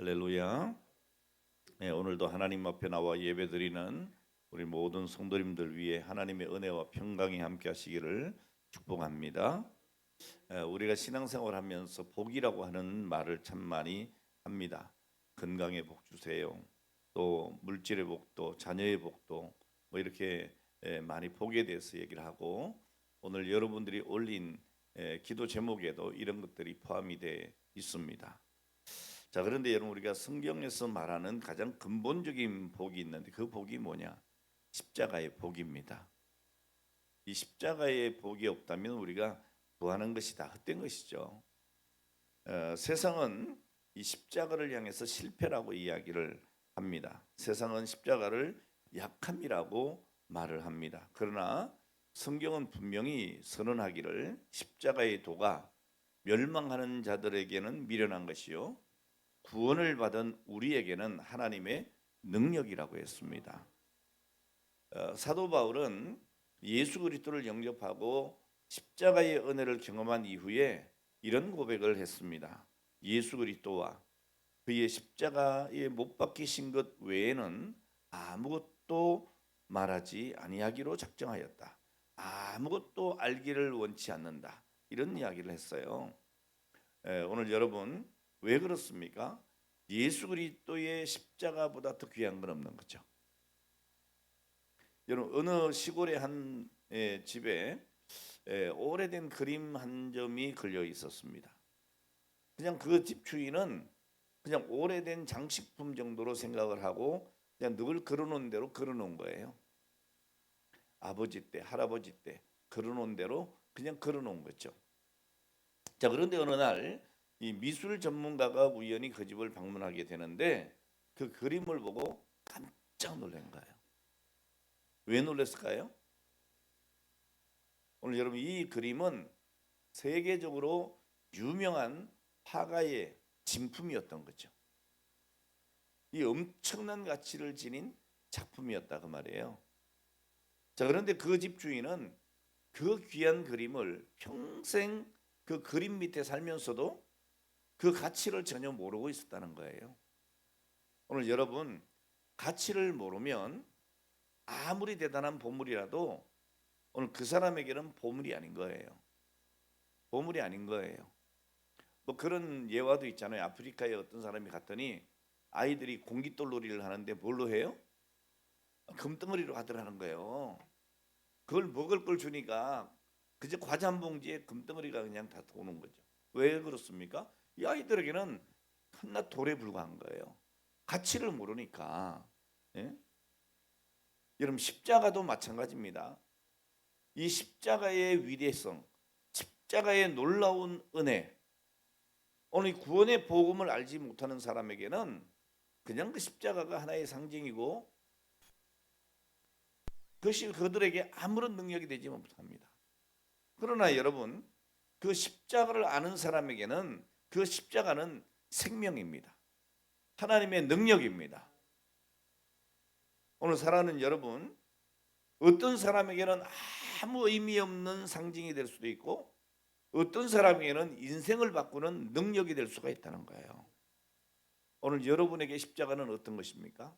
할렐루야. 네, 오늘도 하나님 앞에 나와 예배드리는 우리 모든 성도님들 위해 하나님의 은혜와 평강이 함께 하시기를 축복합니다. 우리가 신앙생활하면서 복이라고 하는 말을 참 많이 합니다. 건강의 복 주세요. 또 물질의 복도, 자녀의 복도 뭐 이렇게 많이 복에 대해서 얘기를 하고, 오늘 여러분들이 올린 기도 제목에도 이런 것들이 포함이 되어 있습니다. 자, 그런데 여러분, 우리가 성경에서 말하는 가장 근본적인 복이 있는데 그 복이 뭐냐? 십자가의 복입니다. 이 십자가의 복이 없다면 우리가 구하는 것이 다 헛된 것이죠. 세상은 이 십자가를 향해서 실패라고 이야기를 합니다. 세상은 십자가를 약함이라고 말을 합니다. 그러나 성경은 분명히 선언하기를 십자가의 도가 멸망하는 자들에게는 미련한 것이요 구원을 받은 우리에게는 하나님의 능력이라고 했습니다. 사도 바울은 예수 그리스도를 영접하고 십자가의 은혜를 경험한 이후에 이런 고백을 했습니다. 예수 그리스도와 그의 십자가에 못 박히신 것 외에는 아무것도 말하지 아니하기로 작정하였다. 아무것도 알기를 원치 않는다. 이런 이야기를 했어요. 오늘 여러분, 왜 그렇습니까? 예수 그리스도의 십자가보다 더 귀한 건 없는 거죠. 여러분, 어느 시골의 한 집에 오래된 그림 한 점이 걸려 있었습니다. 그냥 그 집 주인은 그냥 오래된 장식품 정도로 생각을 하고 그냥 늘 걸어놓은 대로 걸어놓은 거예요. 아버지 때, 할아버지 때 걸어놓은 대로 그냥 걸어놓은 거죠. 자, 그런데 어느 날 이 미술 전문가가 우연히 그 집을 방문하게 되는데 그 그림을 보고 깜짝 놀란 거예요. 왜 놀랐을까요? 오늘 여러분, 이 그림은 세계적으로 유명한 화가의 진품이었던 거죠. 이 엄청난 가치를 지닌 작품이었다 그 말이에요. 자, 그런데 그 집 주인은 그 귀한 그림을 평생 그 그림 밑에 살면서도 그 가치를 전혀 모르고 있었다는 거예요. 오늘 여러분, 가치를 모르면 아무리 대단한 보물이라도 오늘 그 사람에게는 보물이 아닌 거예요. 보물이 아닌 거예요. 뭐 그런 예화도 있잖아요. 아프리카에 어떤 사람이 갔더니 아이들이 공깃돌 놀이를 하는데 뭘로 해요? 금덩어리로 하더라는 거예요. 그걸 먹을 걸 주니까 그저 과자 한 봉지에 금덩어리가 그냥 다 도는 거죠. 왜 그렇습니까? 이 아이들에게는 한낱 돌에 불과한 거예요. 가치를 모르니까. 예? 여러분, 십자가도 마찬가지입니다. 이 십자가의 위대성, 십자가의 놀라운 은혜, 오늘 구원의 복음을 알지 못하는 사람에게는 그냥 그 십자가가 하나의 상징이고 그것이 그들에게 아무런 능력이 되지 못합니다. 그러나 여러분, 그 십자가를 아는 사람에게는 그 십자가는 생명입니다. 하나님의 능력입니다. 오늘 살아가는 여러분, 어떤 사람에게는 아무 의미 없는 상징이 될 수도 있고 어떤 사람에게는 인생을 바꾸는 능력이 될 수가 있다는 거예요. 오늘 여러분에게 십자가는 어떤 것입니까?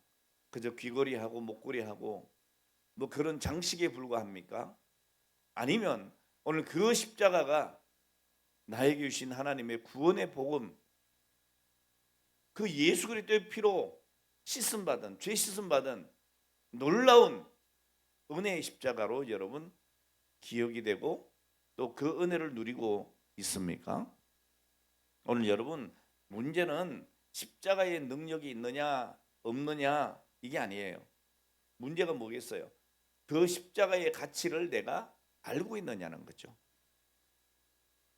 그저 귀걸이하고 목걸이하고 뭐 그런 장식에 불과합니까? 아니면 오늘 그 십자가가 나에게 주신 하나님의 구원의 복음, 그 예수 그리스도의 피로 씻음 받은, 죄 씻음 받은 놀라운 은혜의 십자가로 여러분 기억이 되고 또 그 은혜를 누리고 있습니까? 오늘 여러분, 문제는 십자가의 능력이 있느냐 없느냐 이게 아니에요. 문제가 뭐겠어요? 그 십자가의 가치를 내가 알고 있느냐는 거죠.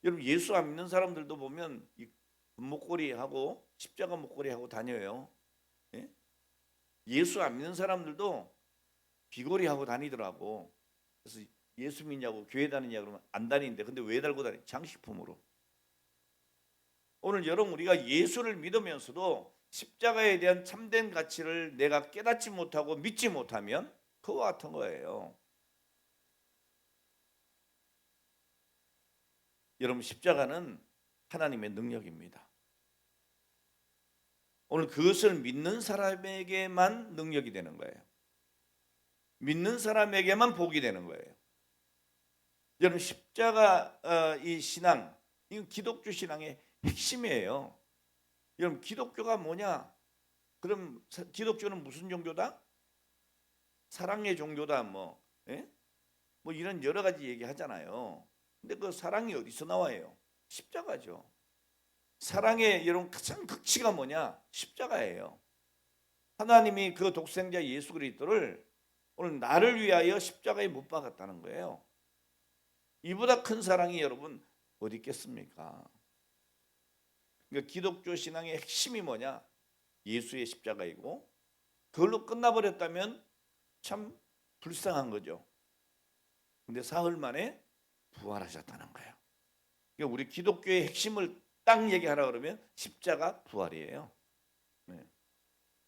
여러분, 예수 안 믿는 사람들도 보면 이 목걸이하고 십자가 목걸이하고 다녀요. 예? 예수 안 믿는 사람들도 귀걸이하고 다니더라고. 그래서 예수 믿냐고 교회 다니냐 그러면 안 다니는데 근데 왜 달고 다니? 장식품으로. 오늘 여러분, 우리가 예수를 믿으면서도 십자가에 대한 참된 가치를 내가 깨닫지 못하고 믿지 못하면 그와 같은 거예요. 여러분, 십자가는 하나님의 능력입니다. 오늘 그것을 믿는 사람에게만 능력이 되는 거예요. 믿는 사람에게만 복이 되는 거예요. 여러분 십자가 이 신앙, 이건 기독교 신앙의 핵심이에요. 여러분 기독교가 뭐냐? 그럼 기독교는 무슨 종교다? 사랑의 종교다 뭐, 예? 뭐 이런 여러 가지 얘기하잖아요. 근데 그 사랑이 어디서 나와요? 십자가죠. 사랑의 여러분 가장 극치가 뭐냐? 십자가예요. 하나님이 그 독생자 예수 그리스도를 오늘 나를 위하여 십자가에 못 박았다는 거예요. 이보다 큰 사랑이 여러분 어디 있겠습니까? 그러니까 기독교 신앙의 핵심이 뭐냐? 예수의 십자가이고 그걸로 끝나버렸다면 참 불쌍한 거죠. 근데 사흘 만에 부활하셨다는 거예요. 그러니까 우리 기독교의 핵심을 딱 얘기하라 그러면 십자가 부활이에요. 네.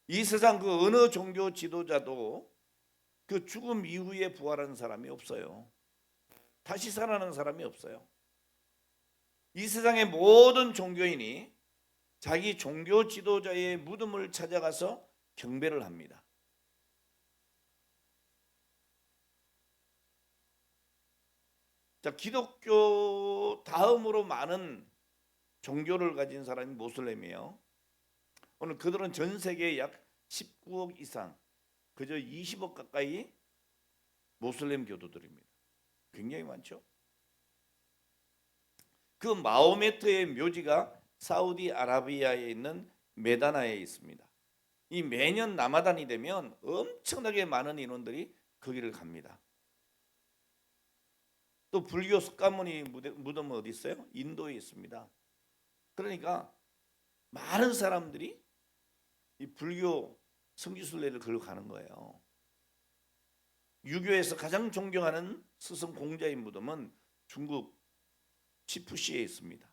이 세상 그 어느 종교 지도자도 그 죽음 이후에 부활하는 사람이 없어요. 다시 살아나는 사람이 없어요. 이 세상의 모든 종교인이 자기 종교 지도자의 무덤을 찾아가서 경배를 합니다. 자, 기독교 다음으로 많은 종교를 가진 사람이 모슬렘이에요. 오늘 그들은 전 세계에 약 19억 이상, 그저 20억 가까이 모슬렘 교도들입니다. 굉장히 많죠. 그 마호메트의 묘지가 사우디아라비아에 있는 메다나에 있습니다. 이 매년 라마단이 되면 엄청나게 많은 인원들이 거기를 갑니다. 또 불교 석가모니 무덤은 어디 있어요? 인도에 있습니다. 그러니까 많은 사람들이 이 불교 성지순례를 걸로 가는 거예요. 유교에서 가장 존경하는 스승 공자의 무덤은 중국 치푸시에 있습니다.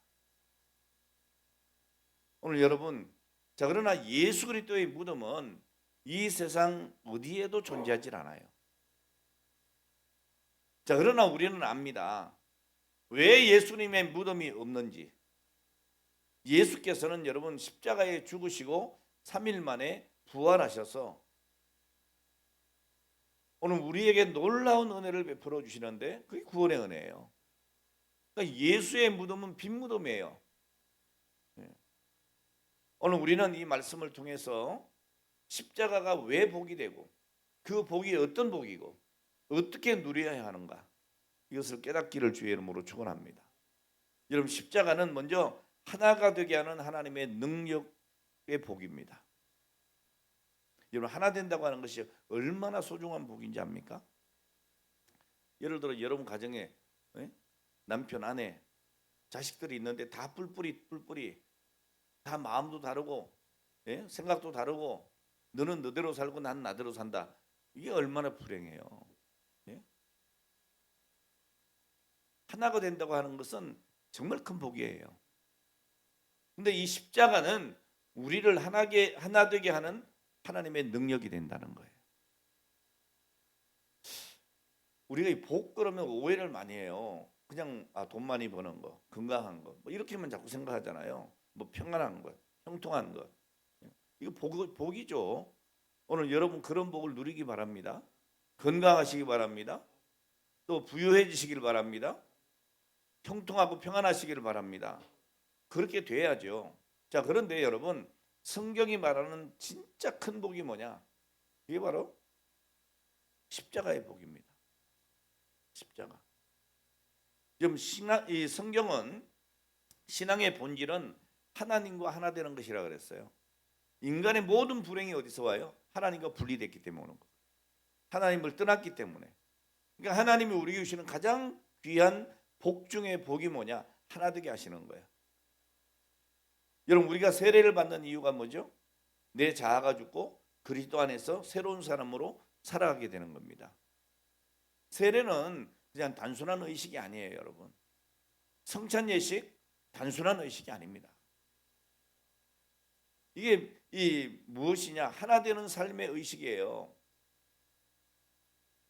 오늘 여러분, 자 그러나 예수 그리스도의 무덤은 이 세상 어디에도 존재하지 않아요. 자 그러나 우리는 압니다. 왜 예수님의 무덤이 없는지. 예수께서는 여러분 십자가에 죽으시고 3일 만에 부활하셔서 오늘 우리에게 놀라운 은혜를 베풀어 주시는데 그게 구원의 은혜예요. 그러니까 예수의 무덤은 빈 무덤이에요. 오늘 우리는 이 말씀을 통해서 십자가가 왜 복이 되고 그 복이 어떤 복이고 어떻게 누려야 하는가 이것을 깨닫기를 주의 이름으로 축원합니다. 여러분 십자가는 먼저 하나가 되게 하는 하나님의 능력의 복입니다. 여러분 하나 된다고 하는 것이 얼마나 소중한 복인지 압니까? 예를 들어 여러분 가정에 남편, 아내, 자식들이 있는데 다 뿔뿔이 다 마음도 다르고 생각도 다르고 너는 너대로 살고 나는 나대로 산다. 이게 얼마나 불행해요. 하나가 된다고 하는 것은 정말 큰 복이에요. 근데 이 십자가는 우리를 하나 되게 하는 하나님의 능력이 된다는 거예요. 우리가 이 복 그러면 오해를 많이 해요. 그냥 돈 많이 버는 거, 건강한 거, 뭐 이렇게만 자꾸 생각하잖아요. 뭐 평안한 것, 형통한 것, 이거 복이죠. 오늘 여러분 그런 복을 누리기 바랍니다. 건강하시기 바랍니다. 또 부유해지시길 바랍니다. 형통하고 평안하시기를 바랍니다. 그렇게 돼야죠. 자 그런데 여러분 성경이 말하는 진짜 큰 복이 뭐냐? 이게 바로 십자가의 복입니다. 십자가. 지금 이 성경은 신앙의 본질은 하나님과 하나 되는 것이라 그랬어요. 인간의 모든 불행이 어디서 와요? 하나님과 분리됐기 때문에 오는 거예요. 하나님을 떠났기 때문에. 그러니까 하나님이 우리에게 주시는 가장 귀한 복 중의 복이 뭐냐? 하나 되게 하시는 거예요. 여러분 우리가 세례를 받는 이유가 뭐죠? 내 자아가 죽고 그리스도 안에서 새로운 사람으로 살아가게 되는 겁니다. 세례는 그냥 단순한 의식이 아니에요, 여러분. 성찬 예식 단순한 의식이 아닙니다. 이게 무엇이냐? 하나 되는 삶의 의식이에요.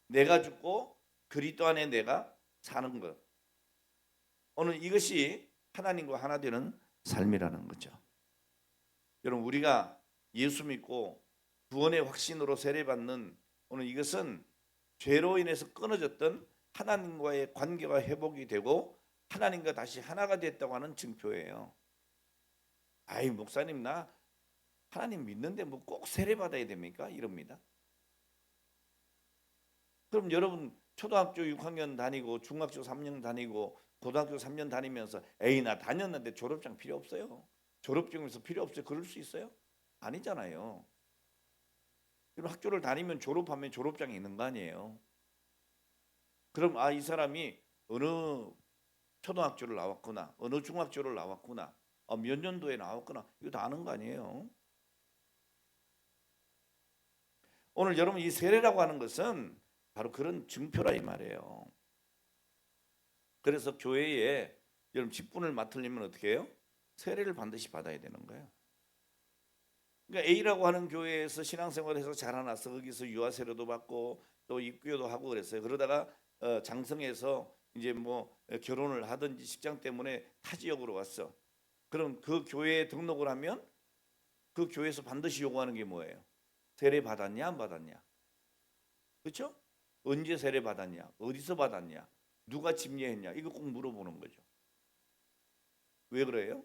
내가 죽고 그리스도 안에 내가 사는 것. 오늘 이것이 하나님과 하나 되는 삶이라는 거죠. 여러분 우리가 예수 믿고 구원의 확신으로 세례받는 오늘 이것은 죄로 인해서 끊어졌던 하나님과의 관계가 회복이 되고 하나님과 다시 하나가 됐다고 하는 증표예요. 아이 목사님 나 하나님 믿는데 뭐 꼭 세례받아야 됩니까? 이럽니다. 그럼 여러분 초등학교 6학년 다니고 중학교 3년 다니고 고등학교 3년 다니면서 에이 나 다녔는데 졸업장 필요 없어요. 졸업증에서 필요 없어요. 그럴 수 있어요? 아니잖아요. 그럼 학교를 다니면 졸업하면 졸업장이 있는 거 아니에요. 그럼 이 사람이 어느 초등학교를 나왔구나 어느 중학교를 나왔구나 몇 년도에 나왔구나 이거 다 아는 거 아니에요. 오늘 여러분 이 세례라고 하는 것은 바로 그런 증표라 이 말이에요. 그래서 교회에 여러분 직분을 맡으려면 어떻게 해요? 세례를 반드시 받아야 되는 거예요. 그러니까 A라고 하는 교회에서 신앙생활해서 자라나서 거기서 유아 세례도 받고 또 입교도 하고 그랬어요. 그러다가 장성해서 이제 뭐 결혼을 하든지 직장 때문에 타 지역으로 왔어. 그럼 그 교회에 등록을 하면 그 교회에서 반드시 요구하는 게 뭐예요? 세례 받았냐 안 받았냐? 그렇죠? 언제 세례 받았냐? 어디서 받았냐? 누가 집례했냐? 이거 꼭 물어보는 거죠. 왜 그래요?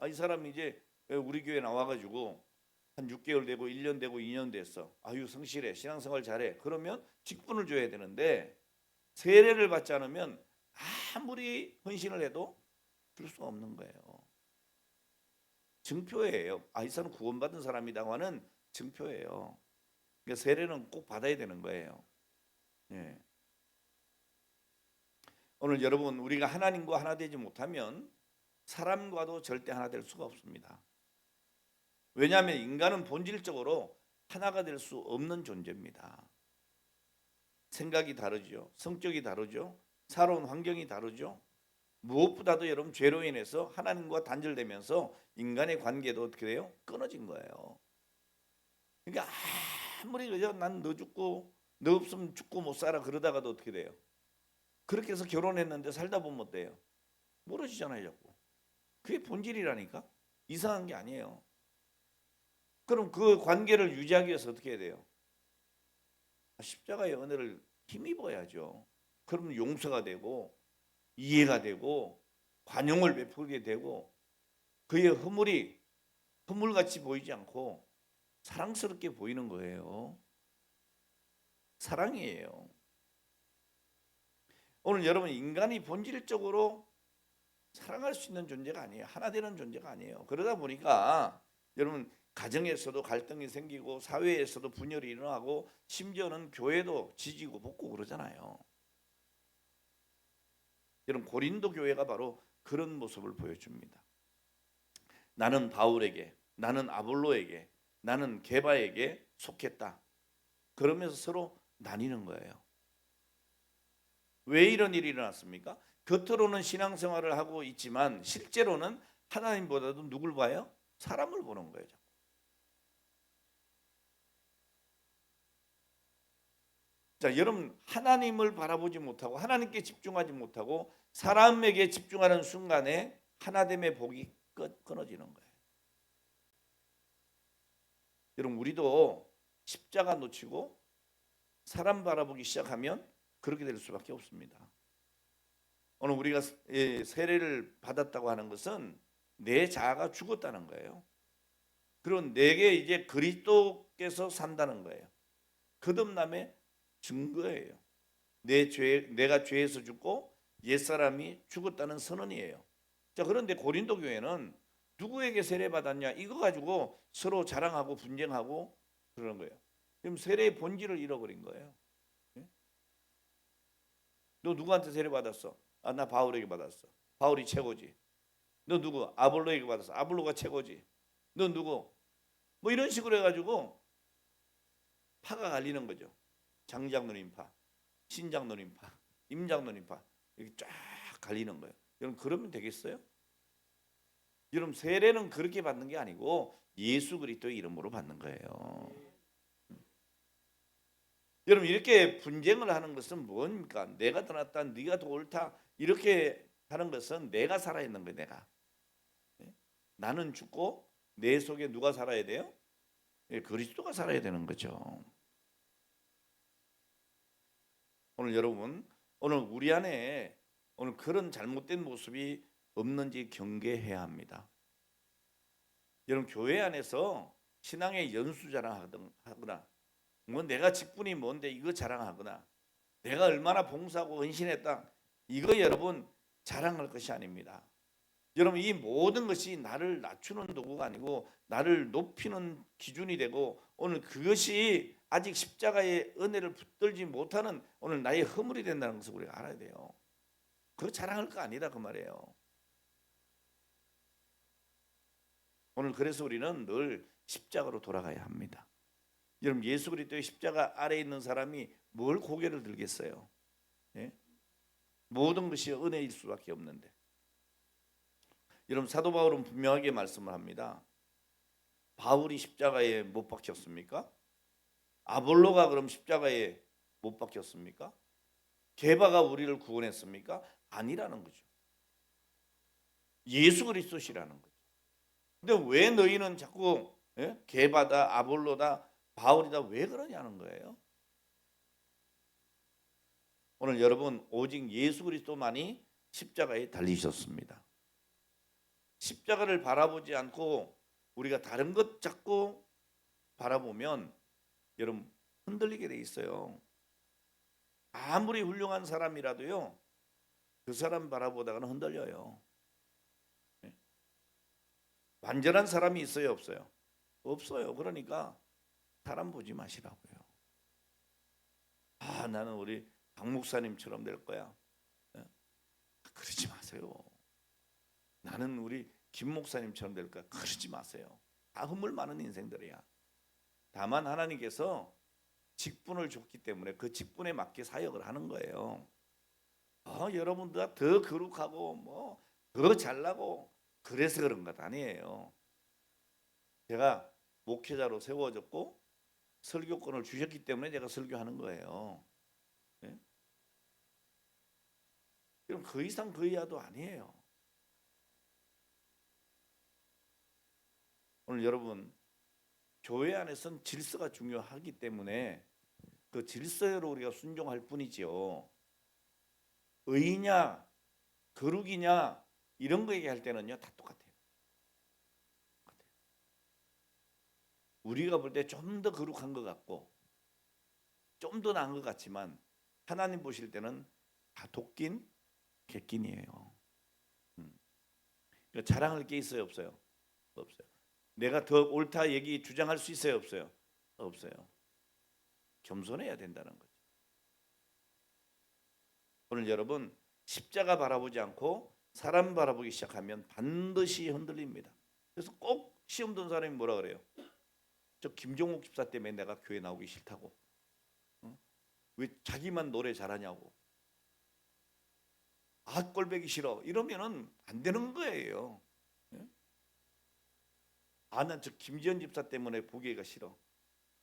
이 사람이 이제 우리 교회 나와가지고 한 6개월 되고 1년 되고 2년 됐어. 아유 성실해 신앙생활 잘해. 그러면 직분을 줘야 되는데 세례를 받지 않으면 아무리 헌신을 해도 줄 수가 없는 거예요. 증표예요. 이 사람 구원받은 사람이라고 하는 증표예요. 그러니까 세례는 꼭 받아야 되는 거예요. 예. 오늘 여러분 우리가 하나님과 하나 되지 못하면 사람과도 절대 하나 될 수가 없습니다. 왜냐하면 인간은 본질적으로 하나가 될 수 없는 존재입니다. 생각이 다르죠. 성격이 다르죠. 살아온 환경이 다르죠. 무엇보다도 여러분 죄로 인해서 하나님과 단절되면서 인간의 관계도 어떻게 돼요? 끊어진 거예요. 그러니까 아무리 그저 난 너 죽고 너 없으면 죽고 못 살아 그러다가도 어떻게 돼요? 그렇게 해서 결혼했는데 살다 보면 어때요? 멀어지잖아요 자꾸. 그게 본질이라니까. 이상한 게 아니에요. 그럼 그 관계를 유지하기 위해서 어떻게 해야 돼요? 십자가의 은혜를 힘입어야죠. 그러면 용서가 되고 이해가 되고 관용을 베풀게 되고 그의 허물이 허물같이 보이지 않고 사랑스럽게 보이는 거예요. 사랑이에요. 오늘 여러분 인간이 본질적으로 사랑할 수 있는 존재가 아니에요. 하나 되는 존재가 아니에요. 그러다 보니까 여러분 가정에서도 갈등이 생기고 사회에서도 분열이 일어나고 심지어는 교회도 지지고 볶고 그러잖아요. 여러분 고린도 교회가 바로 그런 모습을 보여줍니다. 나는 바울에게, 나는 아볼로에게, 나는 게바에게 속했다. 그러면서 서로 나뉘는 거예요. 왜 이런 일이 일어났습니까? 겉으로는 신앙생활을 하고 있지만 실제로는 하나님보다도 누굴 봐요? 사람을 보는 거예요. 자, 여러분 하나님을 바라보지 못하고 하나님께 집중하지 못하고 사람에게 집중하는 순간에 하나됨의 복이 끊어지는 거예요. 여러분 우리도 십자가 놓치고 사람 바라보기 시작하면 그렇게 될 수밖에 없습니다. 오늘 우리가 세례를 받았다고 하는 것은 내 자아가 죽었다는 거예요. 그리고 내게 이제 그리스도께서 산다는 거예요. 거듭남의 증거예요. 내가 죄에서 죽고 옛사람이 죽었다는 선언이에요. 자, 그런데 고린도 교회는 누구에게 세례 받았냐 이거 가지고 서로 자랑하고 분쟁하고 그러는 거예요. 그럼 세례의 본질을 잃어버린 거예요. 너 누구한테 세례 받았어? 나 바울에게 받았어. 바울이 최고지. 너 누구? 아볼로에게 받았어. 아볼로가 최고지. 너 누구? 뭐 이런 식으로 해가지고 파가 갈리는 거죠. 장장로님파, 신장로님파, 임장로님파 이렇게 쫙 갈리는 거예요. 여러분 그러면 되겠어요? 여러분 세례는 그렇게 받는 게 아니고 예수 그리스도의 이름으로 받는 거예요. 여러분 이렇게 분쟁을 하는 것은 뭡니까? 내가 더 낫다, 네가 더 옳다 이렇게 하는 것은 내가 살아있는 거예요. 내가 나는 죽고 내 속에 누가 살아야 돼요? 예, 그리스도가 살아야 되는 거죠. 오늘 여러분, 오늘 우리 안에 오늘 그런 잘못된 모습이 없는지 경계해야 합니다. 여러분, 교회 안에서 신앙의 연수 자랑하거나 뭐 내가 직분이 뭔데 이거 자랑하거나 내가 얼마나 봉사하고 헌신했다 이거 여러분 자랑할 것이 아닙니다. 여러분, 이 모든 것이 나를 낮추는 도구가 아니고 나를 높이는 기준이 되고 오늘 그것이 아직 십자가의 은혜를 붙들지 못하는 오늘 나의 허물이 된다는 것을 우리가 알아야 돼요. 그거 자랑할 거 아니다 그 말이에요. 오늘 그래서 우리는 늘 십자가로 돌아가야 합니다. 여러분, 예수 그리스도의 십자가 아래에 있는 사람이 뭘 고개를 들겠어요? 예? 모든 것이 은혜일 수밖에 없는데. 여러분, 사도 바울은 분명하게 말씀을 합니다. 바울이 십자가에 못 박혔습니까? 아볼로가 그럼 십자가에 못 박혔습니까? 게바가 우리를 구원했습니까? 아니라는 거죠. 예수 그리스도시라는 거죠. 근데 왜 너희는 자꾸 게바다, 아볼로다, 바울이다 왜 그러냐는 거예요. 오늘 여러분, 오직 예수 그리스도만이 십자가에 달리셨습니다. 십자가를 바라보지 않고 우리가 다른 것 자꾸 바라보면 여러분 흔들리게 돼 있어요. 아무리 훌륭한 사람이라도요, 그 사람 바라보다가는 흔들려요. 완전한 사람이 있어요, 없어요? 없어요. 그러니까 사람 보지 마시라고요. 아, 나는 우리 박 목사님처럼 될 거야. 그러지 마세요. 나는 우리 김 목사님처럼 될 거야. 그러지 마세요. 다 허물 많은 인생들이야. 다만 하나님께서 직분을 줬기 때문에 그 직분에 맞게 사역을 하는 거예요. 여러분들가 더 거룩하고 뭐 더 잘나고 그래서 그런 것 아니에요. 제가 목회자로 세워졌고 설교권을 주셨기 때문에 제가 설교하는 거예요. 네? 그럼 그 이상 그 이하도 아니에요. 오늘 여러분, 교회 안에서는 질서가 중요하기 때문에 그 질서로 우리가 순종할 뿐이지요. 의냐 거룩이냐 이런 거 얘기할 때는요 다 똑같아요. 우리가 볼 때 좀 더 거룩한 것 같고 좀 더 나은 것 같지만 하나님 보실 때는 다 도끼인 객긴이에요. 그러니까 자랑할 게 있어요, 없어요? 없어요. 내가 더 옳다 얘기 주장할 수 있어요, 없어요? 없어요. 겸손해야 된다는 거죠. 오늘 여러분, 십자가 바라보지 않고 사람 바라보기 시작하면 반드시 흔들립니다. 그래서 꼭 시험 든 사람이 뭐라 그래요? 저 김종욱 집사 때문에 내가 교회 나오기 싫다고. 왜 자기만 노래 잘하냐고. 아, 꼴배기 싫어. 이러면은 안 되는 거예요. 아, 난 저 김지현 집사 때문에 보기가 싫어.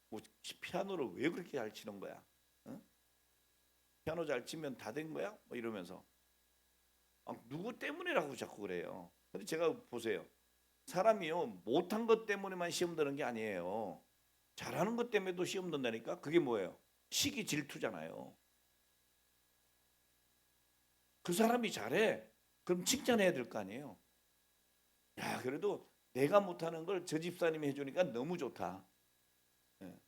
뭐 피아노를 왜 그렇게 잘 치는 거야? 피아노 잘 치면 다 된 거야? 뭐 이러면서 누구 때문이라고 자꾸 그래요. 근데 제가 보세요. 사람이요 못한 것 때문에만 시험 드는 게 아니에요. 잘하는 것 때문에도 시험 든다니까. 그게 뭐예요? 시기 질투잖아요. 그 사람이 잘해. 그럼 칭찬해야 될 거 아니에요. 야, 그래도 내가 못하는 걸 저 집사님이 해주니까 너무 좋다. 예.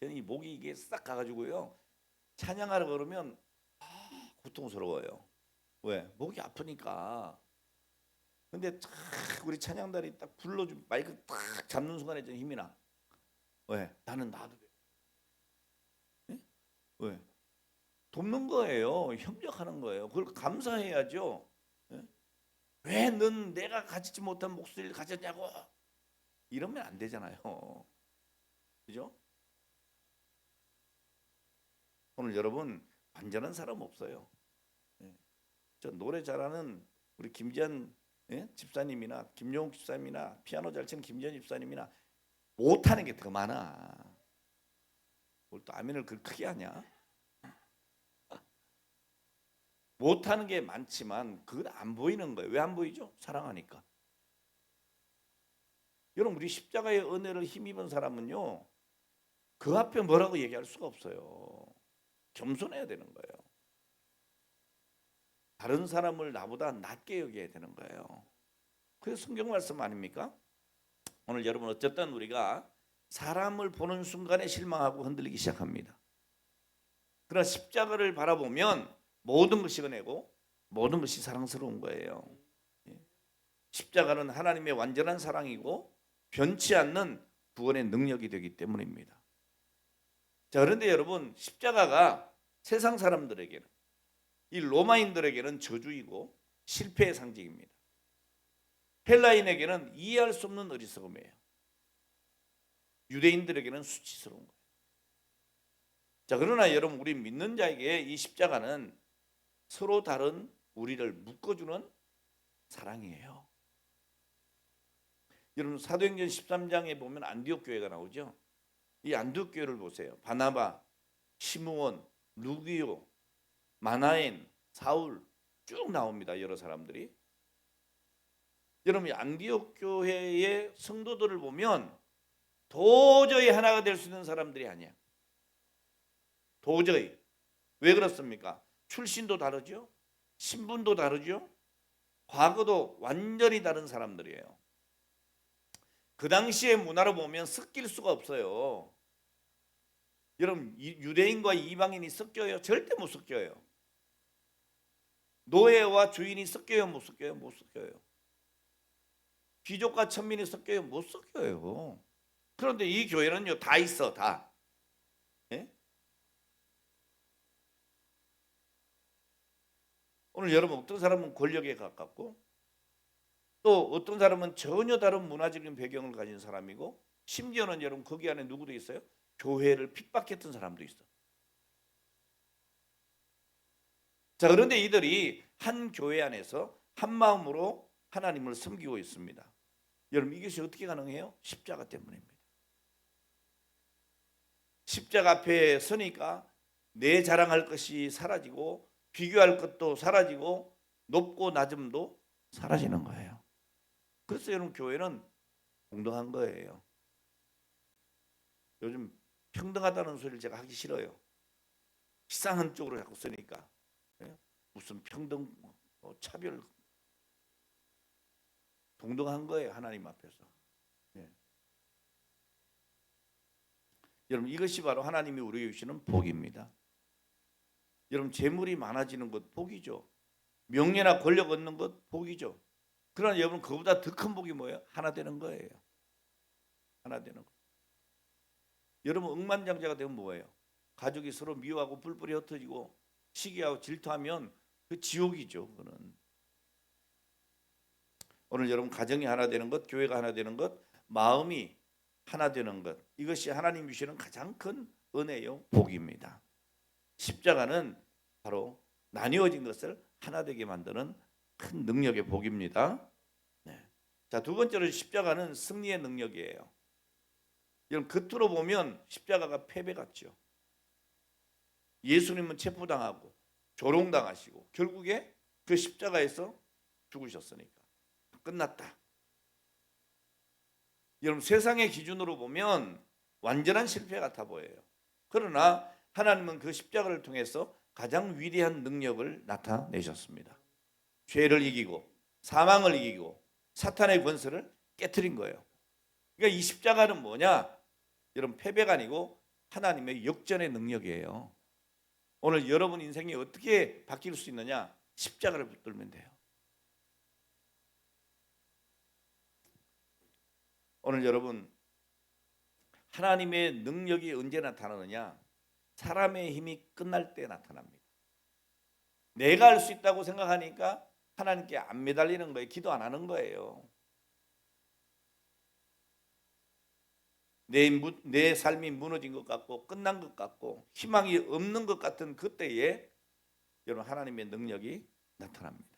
저는 이 목이 이게 싹 가가지고요. 찬양하러 그러면 고통스러워요. 왜? 목이 아프니까. 근데 탁 우리 찬양단이 딱 불러주 마이크 딱 잡는 순간에 좀 힘이 나. 왜? 나는 나도 돼. 예? 왜? 돕는 거예요. 협력하는 거예요. 그걸 감사해야죠. 예? 왜넌 내가 가지지 못한 목소리를 가졌냐고. 이러면 안 되잖아요. 그죠? 오늘 여러분 완전한 사람 없어요. 예. 저 노래 잘하는 우리 김지한 집사님이나 김용욱 집사님이나 피아노 잘 치는 김지한 집사님이나 못하는 게 더 많아. 뭘 또 아멘을 그 크게 하냐? 못하는 게 많지만 그건 안 보이는 거예요. 왜 안 보이죠? 사랑하니까. 여러분 우리 십자가의 은혜를 힘입은 사람은요 그 앞에 뭐라고 얘기할 수가 없어요. 겸손해야 되는 거예요. 다른 사람을 나보다 낮게 여겨야 되는 거예요. 그게 성경 말씀 아닙니까? 오늘 여러분 어쨌든 우리가 사람을 보는 순간에 실망하고 흔들리기 시작합니다. 그러나 십자가를 바라보면 모든 것이 은혜고 모든 것이 사랑스러운 거예요. 십자가는 하나님의 완전한 사랑이고 변치 않는 구원의 능력이 되기 때문입니다. 자, 그런데 여러분 십자가가 세상 사람들에게는 이 로마인들에게는 저주이고 실패의 상징입니다. 헬라인에게는 이해할 수 없는 어리석음이에요. 유대인들에게는 수치스러운 거예요. 자, 그러나 여러분 우리 믿는 자에게 이 십자가는 서로 다른 우리를 묶어주는 사랑이에요. 여러분 사도행전 13장에 보면 안디옥 교회가 나오죠. 이 안디옥 교회를 보세요. 바나바, 시므온, 루기오, 마나엔, 사울 쭉 나옵니다. 여러 사람들이. 여러분 안디옥 교회의 성도들을 보면 도저히 하나가 될 수 있는 사람들이 아니야. 도저히. 왜 그렇습니까? 출신도 다르죠. 신분도 다르죠. 과거도 완전히 다른 사람들이에요. 그 당시의 문화로 보면 섞일 수가 없어요. 여러분 유대인과 이방인이 섞여요? 절대 못 섞여요. 노예와 주인이 섞여요? 못 섞여요? 못 섞여요. 귀족과 천민이 섞여요? 못 섞여요. 그런데 이 교회는요 다 있어. 다. 예? 오늘 여러분 어떤 사람은 권력에 가깝고 또 어떤 사람은 전혀 다른 문화적인 배경을 가진 사람이고 심지어는 여러분 거기 안에 누구도 있어요? 교회를 핍박했던 사람도 있어. 자, 그런데 이들이 한 교회 안에서 한 마음으로 하나님을 섬기고 있습니다. 여러분 이것이 어떻게 가능해요? 십자가 때문입니다. 십자가 앞에 서니까 내 자랑할 것이 사라지고 비교할 것도 사라지고 높고 낮음도 사라지는 거예요. 그래서 여러분 교회는 공평한 거예요. 요즘 평등하다는 소리를 제가 하기 싫어요. 이상한 쪽으로 자꾸 쓰니까. 무슨 평등, 차별, 동등한 거예요. 하나님 앞에서. 여러분 이것이 바로 하나님이 우리에게 주시는 복입니다. 여러분 재물이 많아지는 것 복이죠. 명예나 권력 얻는 것 복이죠. 그러나 여러분 그보다 더 큰 복이 뭐예요? 하나 되는 거예요. 하나 되는 거. 여러분 억만장자가 되면 뭐예요? 가족이 서로 미워하고 뿔뿔이 흩어지고 시기하고 질투하면 그 지옥이죠. 그거는. 오늘 여러분 가정이 하나 되는 것, 교회가 하나 되는 것, 마음이 하나 되는 것, 이것이 하나님 주시는 가장 큰 은혜요 복입니다. 십자가는 바로 나뉘어진 것을 하나 되게 만드는 큰 능력의 복입니다. 네. 자, 두 번째로 십자가는 승리의 능력이에요. 여러분 겉으로 보면 십자가가 패배 같죠. 예수님은 체포당하고 조롱당하시고 결국에 그 십자가에서 죽으셨으니까 끝났다. 여러분 세상의 기준으로 보면 완전한 실패 같아 보여요. 그러나 하나님은 그 십자가를 통해서 가장 위대한 능력을 나타내셨습니다. 죄를 이기고 사망을 이기고 사탄의 권세를 깨트린 거예요. 그러니까 이 십자가는 뭐냐? 여러분 패배가 아니고 하나님의 역전의 능력이에요. 오늘 여러분 인생이 어떻게 바뀔 수 있느냐? 십자가를 붙들면 돼요. 오늘 여러분 하나님의 능력이 언제 나타나느냐? 사람의 힘이 끝날 때 나타납니다. 내가 할 수 있다고 생각하니까 하나님께 안 매달리는 거예요. 기도 안 하는 거예요. 내 삶이 무너진 것 같고 끝난 것 같고 희망이 없는 것 같은 그때에 여러분 하나님의 능력이 나타납니다.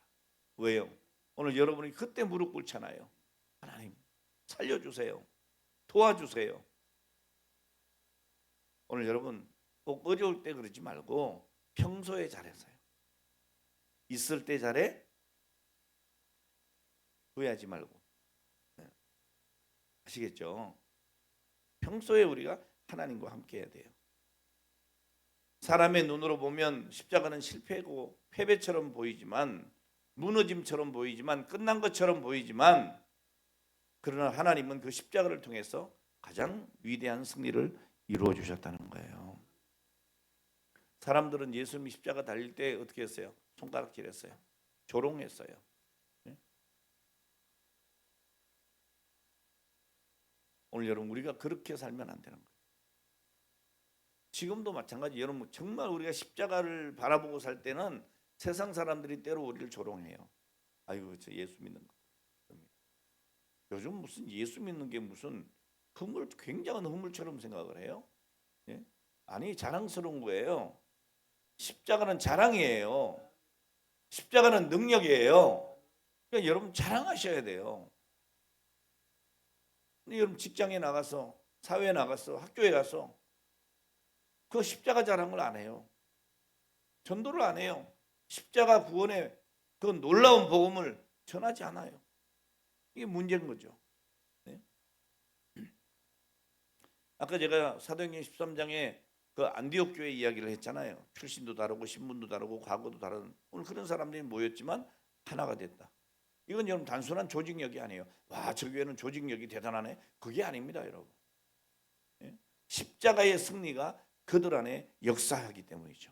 왜요? 오늘 여러분이 그때 무릎 꿇잖아요. 하나님 살려주세요. 도와주세요. 오늘 여러분 꼭 어려울 때 그러지 말고 평소에 잘해서요. 있을 때 잘해? 후회하지 말고. 아시겠죠? 평소에 우리가 하나님과 함께 해야 돼요. 사람의 눈으로 보면 십자가는 실패고 패배처럼 보이지만, 무너짐처럼 보이지만, 끝난 것처럼 보이지만, 그러나 하나님은 그 십자가를 통해서 가장 위대한 승리를 이루어 주셨다는 거예요. 사람들은 예수님이 십자가 달릴 때 어떻게 했어요? 손가락질했어요. 조롱했어요. 네? 오늘 여러분, 우리가 그렇게 살면 안 되는 거예요. 지금도 마찬가지. 여러분, 정말 우리가 십자가를 바라보고 살 때는 세상 사람들이 때로 우리를 조롱해요. 아이고, 저 예수 믿는 거. 요즘 무슨 예수 믿는 게 무슨 굉장한 허물처럼 생각을 해요. 예? 아니, 자랑스러운 거예요. 십자가는 자랑이에요. 십자가는 능력이에요. 그러니까 여러분 자랑하셔야 돼요. 근데 여러분 직장에 나가서, 사회에 나가서, 학교에 가서 그 십자가 자랑을 안 해요. 전도를 안 해요. 십자가 구원의 그 놀라운 복음을 전하지 않아요. 이게 문제인 거죠. 네? 아까 제가 사도행전 13장에 그 안디옥 교회 이야기를 했잖아요. 출신도 다르고 신분도 다르고 과거도 다른, 오늘 그런 사람들이 모였지만 하나가 됐다. 이건 여러분 단순한 조직력이 아니에요. 와, 저 교회는 조직력이 대단하네. 그게 아닙니다, 여러분. 예? 십자가의 승리가 그들 안에 역사하기 때문이죠.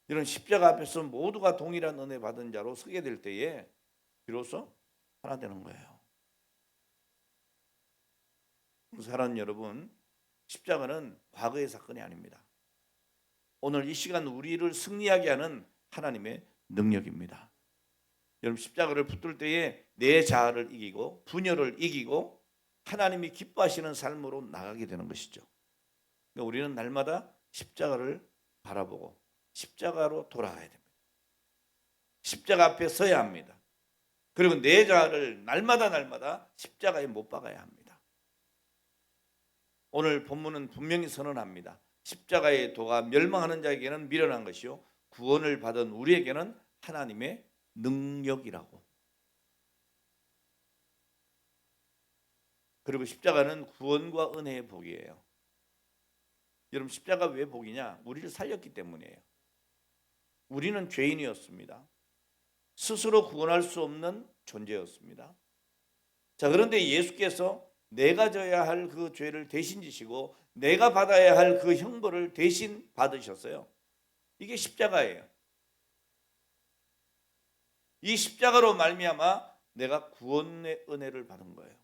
이런 십자가 앞에서 모두가 동일한 은혜 받은 자로 서게 될 때에 비로소 하나 되는 거예요. 사랑하는 여러분, 십자가는 과거의 사건이 아닙니다. 오늘 이 시간 우리를 승리하게 하는 하나님의 능력입니다. 여러분, 십자가를 붙들 때에 내 자아를 이기고 분열을 이기고 하나님이 기뻐하시는 삶으로 나가게 되는 것이죠. 그러니까 우리는 날마다 십자가를 바라보고 십자가로 돌아가야 됩니다. 십자가 앞에 서야 합니다. 그리고 내 자아를 날마다 십자가에 못 박아야 합니다. 오늘 본문은 분명히 선언합니다. 십자가의 도가 멸망하는 자에게는 미련한 것이요 구원을 받은 우리에게는 하나님의 능력이라고. 그리고 십자가는 구원과 은혜의 복이에요. 여러분, 십자가 왜 복이냐? 우리를 살렸기 때문이에요. 우리는 죄인이었습니다. 스스로 구원할 수 없는 존재였습니다. 자, 그런데 예수께서 내가 져야 할 그 죄를 대신 지시고 내가 받아야 할 그 형벌을 대신 받으셨어요. 이게 십자가예요. 이 십자가로 말미암아 내가 구원의 은혜를 받은 거예요.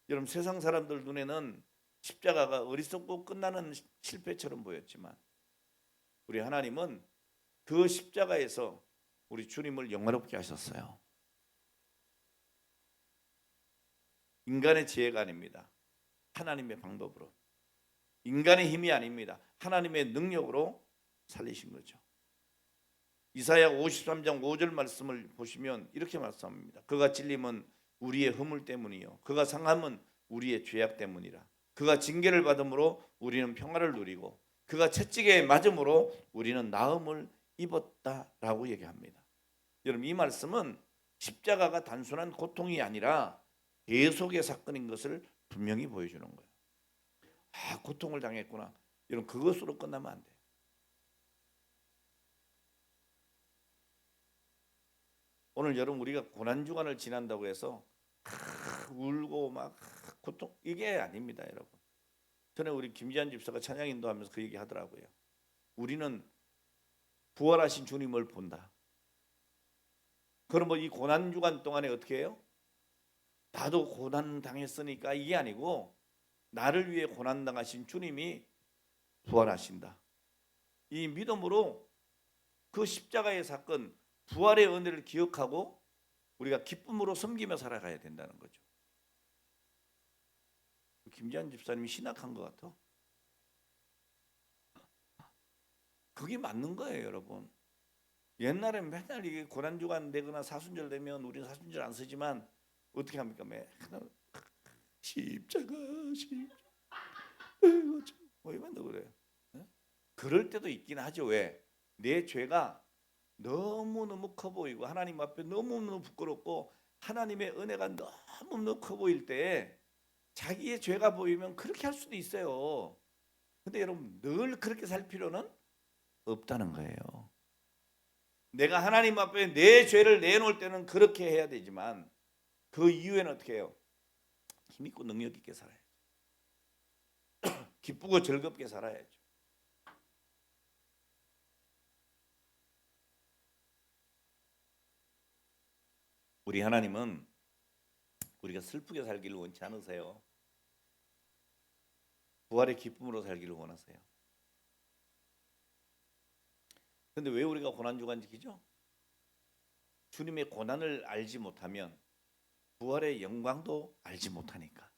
여러분, 세상 사람들 눈에는 십자가가 어리석고 끝나는 실패처럼 보였지만 우리 하나님은 그 십자가에서 우리 주님을 영화롭게 하셨어요. 인간의 지혜가 아닙니다. 하나님의 방법으로. 인간의 힘이 아닙니다. 하나님의 능력으로 살리신 거죠. 이사야 53장 5절 말씀을 보시면 이렇게 말씀합니다. 그가 찔림은 우리의 허물 때문이요 그가 상함은 우리의 죄악 때문이라. 그가 징계를 받음으로 우리는 평화를 누리고 그가 채찍에 맞음으로 우리는 나음을 입었다라고 얘기합니다. 여러분, 이 말씀은 십자가가 단순한 고통이 아니라 계속의 사건인 것을 분명히 보여주는 거예요. 아, 고통을 당했구나. 여러분, 그것으로 끝나면 안 돼요. 오늘 여러분, 우리가 고난주간을 지난다고 해서 울고 막 고통, 이게 아닙니다, 여러분. 전에 우리 김지한 집사가 찬양 인도하면서 그 얘기 하더라고요. 우리는 부활하신 주님을 본다. 그럼 뭐 이 고난주간 동안에 어떻게 해요? 나도 고난 당했으니까 이게 아니고 나를 위해 고난 당하신 주님이 부활하신다. 이 믿음으로 그 십자가의 사건, 부활의 은혜를 기억하고 우리가 기쁨으로 섬기며 살아가야 된다는 거죠. 김지한 집사님이 신학한 것 같아. 그게 맞는 거예요, 여러분. 옛날에 맨날 이게 고난주간 되거나 사순절 되면 우리는 사순절 안 쓰지만 어떻게 합니까? 맨날 십자가 뭐 이만 더 그래요. 그럴 때도 있긴 하죠. 왜? 내 죄가 너무너무 커 보이고 하나님 앞에 너무너무 부끄럽고 하나님의 은혜가 너무 커 보일 때 자기의 죄가 보이면 그렇게 할 수도 있어요. 근데 여러분 늘 그렇게 살 필요는 없다는 거예요. 내가 하나님 앞에 내 죄를 내놓을 때는 그렇게 해야 되지만 그 이후에는 어떻게 해요? 힘있고 능력 있게 살아야죠. 기쁘고 즐겁게 살아야죠. 우리 하나님은 우리가 슬프게 살기를 원치 않으세요. 부활의 기쁨으로 살기를 원하세요. 근데 왜 우리가 고난주간 지키죠? 주님의 고난을 알지 못하면 부활의 영광도 알지 못하니까.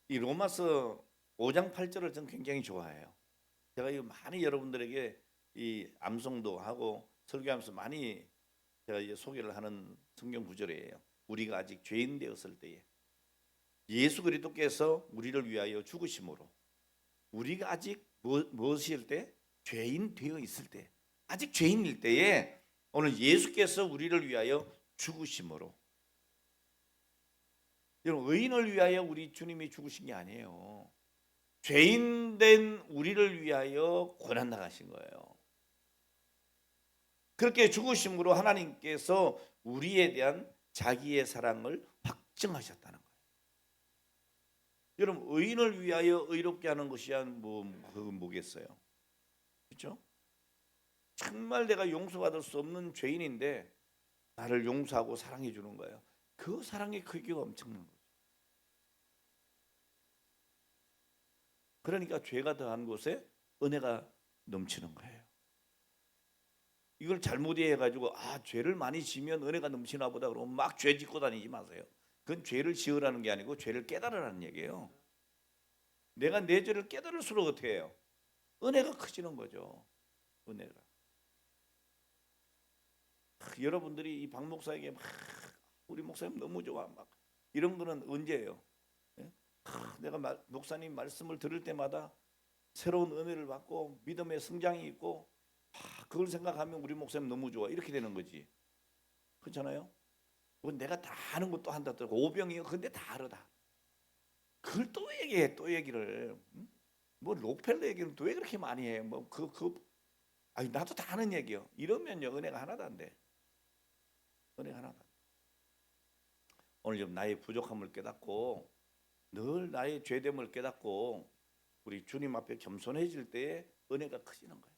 이 로마서 5장 8절을 저는 굉장히 좋아해요. 제가 이 많이 여러분들에게 이 암송도 하고 설교하면서 많이 제가 소개를 하는 성경 구절이에요. 우리가 아직 죄인 되었을 때에 예수 그리스도께서 우리를 위하여 죽으심으로 우리가 아직 무엇일 때? 죄인 되어 있을 때, 아직 죄인일 때에 오늘 예수께서 우리를 위하여 죽으심으로. 여러분 의인을 위하여 우리 주님이 죽으신 게 아니에요. 죄인 된 우리를 위하여 고난 당하신 거예요. 그렇게 죽으심으로 하나님께서 우리에 대한 자기의 사랑을 확증하셨다는 거예요. 여러분 의인을 위하여 의롭게 하는 것이야 그건 뭐겠어요? 그렇죠? 정말 내가 용서받을 수 없는 죄인인데 나를 용서하고 사랑해 주는 거예요. 그 사랑의 크기가 엄청난 거죠. 그러니까 죄가 더한 곳에 은혜가 넘치는 거예요. 이걸 잘못 이해해가지고 죄를 많이 지면 은혜가 넘치나 보다 그러면 막 죄 짓고 다니지 마세요. 그건 죄를 지으라는 게 아니고 죄를 깨달으라는 얘기예요. 내가 내 죄를 깨달을수록 어떻게 해요? 은혜가 커지는 거죠. 은혜가. 여러분들이 이 박 목사에게 막 우리 목사님 너무 좋아 막 이런 거는 언제예요? 예? 내가 목사님 말씀을 들을 때마다 새로운 은혜를 받고 믿음의 성장이 있고 그걸 생각하면 우리 목사님 너무 좋아 이렇게 되는 거지. 그렇잖아요? 내가 다 아는 것도 한다 또 오병이요. 근데 다 알아 다. 그걸 또 얘기해 또 얘기를. 뭐 록펠러 얘기는 왜 그렇게 많이 해? 아니 나도 다 아는 얘기요. 이러면요 은혜가 하나도 안 돼. 은혜가 하나도 안 돼. 오늘 좀 나의 부족함을 깨닫고 늘 나의 죄됨을 깨닫고 우리 주님 앞에 겸손해질 때에 은혜가 커지는 거예요.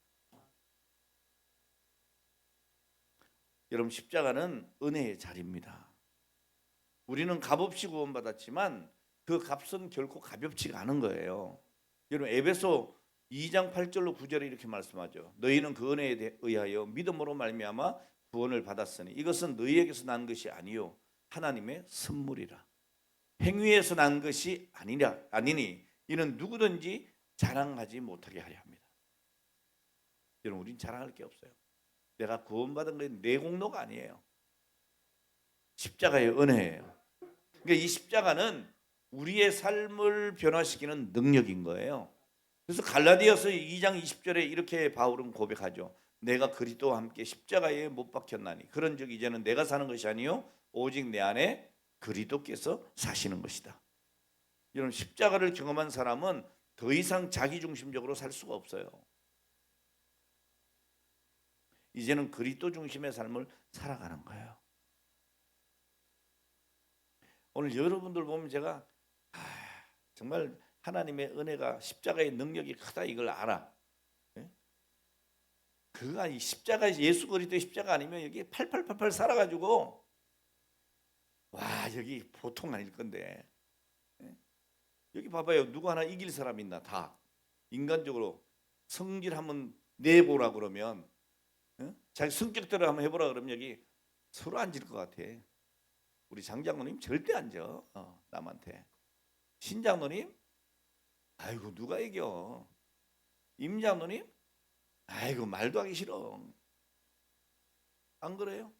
여러분 십자가는 은혜의 자리입니다. 우리는 값없이 구원받았지만 그 값은 결코 가볍지가 않은 거예요. 여러분 에베소 2장 8절로 9절에 이렇게 말씀하죠. 너희는 그 은혜에 의하여 믿음으로 말미암아 구원을 받았으니 이것은 너희에게서 난 것이 아니요 하나님의 선물이라. 행위에서 난 것이 아니니 이는 누구든지 자랑하지 못하게 하려 합니다. 여러분 우린 자랑할 게 없어요. 내가 구원받은 건 내 공로가 아니에요. 십자가의 은혜예요. 그러니까 이 십자가는 우리의 삶을 변화시키는 능력인 거예요. 그래서 갈라디아서 2장 20절에 이렇게 바울은 고백하죠. 내가 그리스도와 함께 십자가에 못 박혔나니 그런즉 이제는 내가 사는 것이 아니요 오직 내 안에 그리스도께서 사시는 것이다. 여러분 십자가를 경험한 사람은 더 이상 자기중심적으로 살 수가 없어요. 이제는 그리스도 중심의 삶을 살아가는 거예요. 오늘 여러분들 보면 제가 정말 하나님의 은혜가 십자가의 능력이 크다 이걸 알아. 그가 이 십자가 예수 그리스도의 십자가 아니면 여기 8888 살아가지고 와 여기 보통 아닐 건데 여기 봐봐요. 누구 하나 이길 사람 있나? 다 인간적으로 성질 한번 내보라 그러면 자기 성격대로 한번 해보라 그러면 여기 서로 앉을 것 같아. 우리 장장로님 절대 안 져. 남한테. 신장로님 아이고 누가 이겨. 임장로님 아이고 말도 하기 싫어. 안 그래요?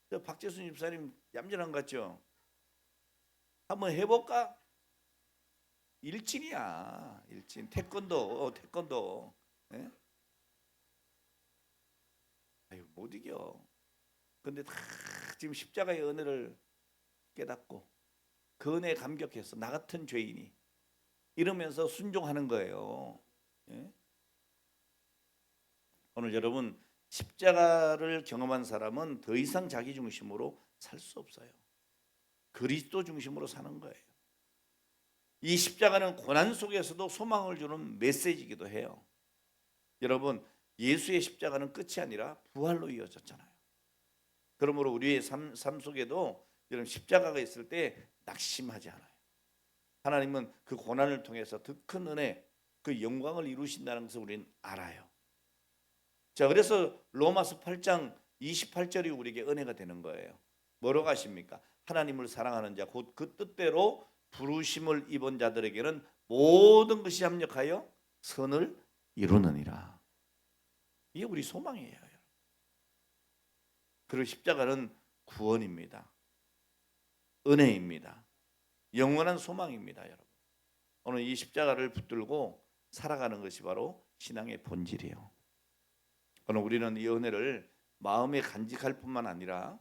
저 박재순 집사님 얌전한 것 같죠? 한번 해볼까? 일진이야. 일진 태권도. 예? 못 이겨. 근데 다 지금 십자가의 은혜를 깨닫고 그 은혜에 감격해서 나 같은 죄인이 이러면서 순종하는 거예요. 예? 오늘 여러분 십자가를 경험한 사람은 더 이상 자기 중심으로 살 수 없어요. 그리스도 중심으로 사는 거예요. 이 십자가는 고난 속에서도 소망을 주는 메시지이기도 해요. 여러분 예수의 십자가는 끝이 아니라 부활로 이어졌잖아요. 그러므로 우리의 삶 속에도 여러분 십자가가 있을 때 낙심하지 않아요. 하나님은 그 고난을 통해서 더 큰 은혜, 그 영광을 이루신다는 것을 우리는 알아요. 자, 그래서 로마서 8장 28절이 우리에게 은혜가 되는 거예요. 뭐라고 하십니까? 하나님을 사랑하는 자 곧 그 뜻대로 부르심을 입은 자들에게는 모든 것이 합력하여 선을 이루느니라. 이게 우리 소망이에요. 그리고 십자가는 구원입니다. 은혜입니다. 영원한 소망입니다, 여러분. 오늘 이 십자가를 붙들고 살아가는 것이 바로 신앙의 본질이에요. 오늘 우리는 이 은혜를 마음에 간직할 뿐만 아니라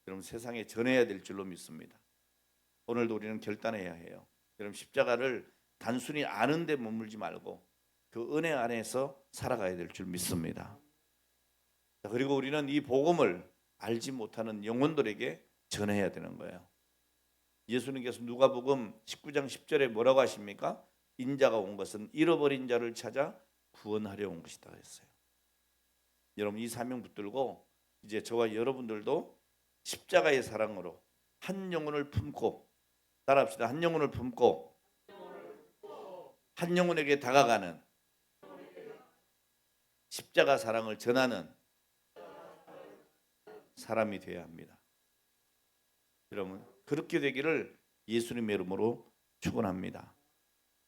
여러분 세상에 전해야 될 줄로 믿습니다. 오늘도 우리는 결단해야 해요. 여러분 십자가를 단순히 아는 데 머물지 말고 그 은혜 안에서 살아가야 될 줄 믿습니다. 그리고 우리는 이 복음을 알지 못하는 영혼들에게 전해야 되는 거예요. 예수님께서 누가복음 19장 10절에 뭐라고 하십니까? 인자가 온 것은 잃어버린 자를 찾아 구원하려 온 것이다 했어요. 여러분 이 사명 붙들고 이제 저와 여러분들도 십자가의 사랑으로 한 영혼을 품고 따라합시다. 한 영혼을 품고 한 영혼에게 다가가는 십자가 사랑을 전하는 사람이 되어야 합니다. 여러분 그렇게 되기를 예수님의 이름으로 축원합니다.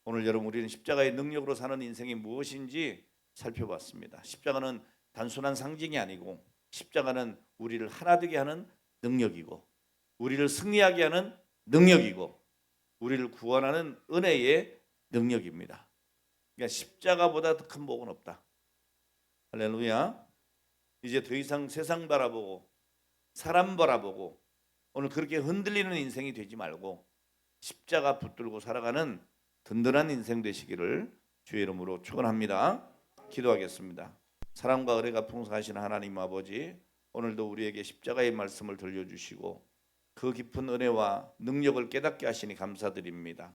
오늘 여러분 우리는 십자가의 능력으로 사는 인생이 무엇인지 살펴봤습니다. 십자가는 단순한 상징이 아니고 십자가는 우리를 하나 되게 하는 능력이고 우리를 승리하게 하는 능력이고 우리를 구원하는 은혜의 능력입니다. 그러니까 십자가보다 더 큰 복은 없다. 할렐루야. 이제 더 이상 세상 바라보고 사람 바라보고 오늘 그렇게 흔들리는 인생이 되지 말고 십자가 붙들고 살아가는 든든한 인생 되시기를 주의 이름으로 축원합니다. 기도하겠습니다. 사랑과 은혜가 풍성하신 하나님 아버지, 오늘도 우리에게 십자가의 말씀을 들려주시고 그 깊은 은혜와 능력을 깨닫게 하시니 감사드립니다.